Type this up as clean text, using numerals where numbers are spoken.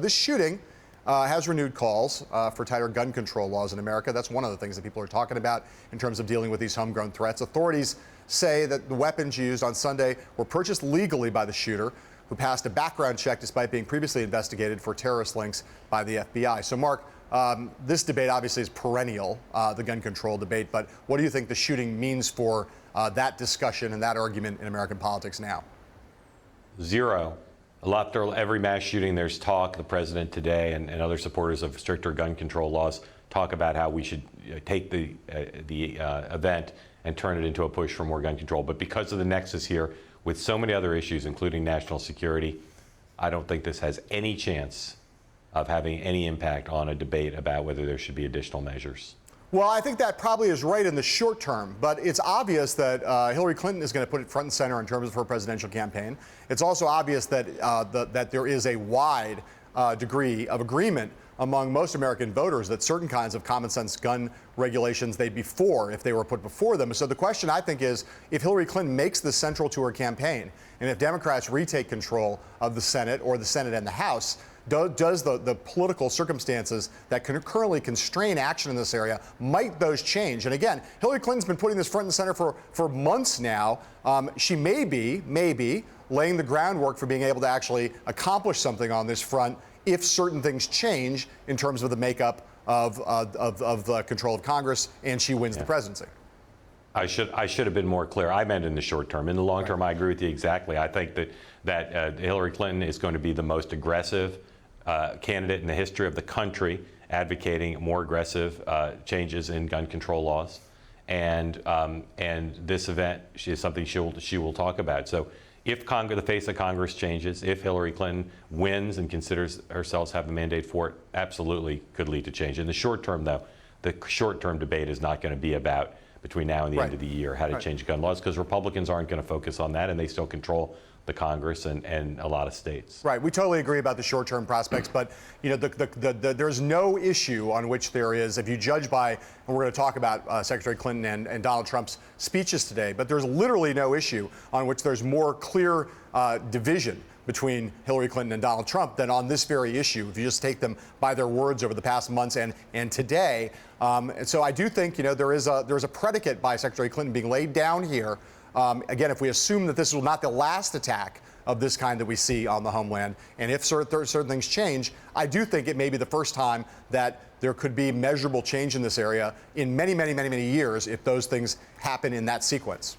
This shooting has renewed calls for tighter gun control laws in America. That's one of the things that people are talking about in terms of dealing with these homegrown threats. Authorities say that the weapons used on Sunday were purchased legally by the shooter, who passed a background check despite being previously investigated for terrorist links by the FBI. So, Mark, this debate obviously is perennial, the gun control debate, but what do you think the shooting means for that discussion and that argument in American politics now? Zero. After every mass shooting, there's talk. The president today and other supporters of stricter gun control laws talk about how we should take the event and turn it into a push for more gun control. But because of the nexus here with so many other issues, including national security, I don't think this has any chance of having any impact on a debate about whether there should be additional measures. Well, I think that probably is right in the short term, but it's obvious that Hillary Clinton is going to put it front and center in terms of her presidential campaign. It's also obvious that that there is a wide degree of agreement among most American voters that certain kinds of common sense gun regulations they'd be for if they were put before them. So the question, I think, is if Hillary Clinton makes this central to her campaign, and if Democrats retake control of the Senate or the Senate and the House, does the political circumstances that currently constrain action in this area, might those change? And again, Hillary Clinton's been putting this front and center for months now. She may be laying the groundwork for being able to actually accomplish something on this front if certain things change in terms of the makeup of the control of Congress and she wins the presidency. I should have been more clear. I meant in the short term. In the long term, I agree with you exactly. I think that Hillary Clinton is going to be the most aggressive candidate in the history of the country, advocating more aggressive changes in gun control laws, and this event is something she will talk about. So, if the face of Congress changes, if Hillary Clinton wins and considers herself to have a mandate for it, absolutely could lead to change. In the short term, though, the short-term debate is not going to be about between now and the end of the year how to change gun laws, because Republicans aren't going to focus on that, and they still control the Congress and a lot of states. Right. We totally agree about the short-term prospects, but you know, there's no issue on which there is, if you judge by, and we're going to talk about Secretary Clinton and Donald Trump's speeches today, but there's literally no issue on which there's more clear division between Hillary Clinton and Donald Trump than on this very issue, if you just take them by their words over the past months and today. And so I do think, you know, there's a predicate by Secretary Clinton being laid down here. Again, if we assume that this is not the last attack of this kind that we see on the homeland, and if certain things change, I do think it may be the first time that there could be measurable change in this area in many, many, many, many years if those things happen in that sequence.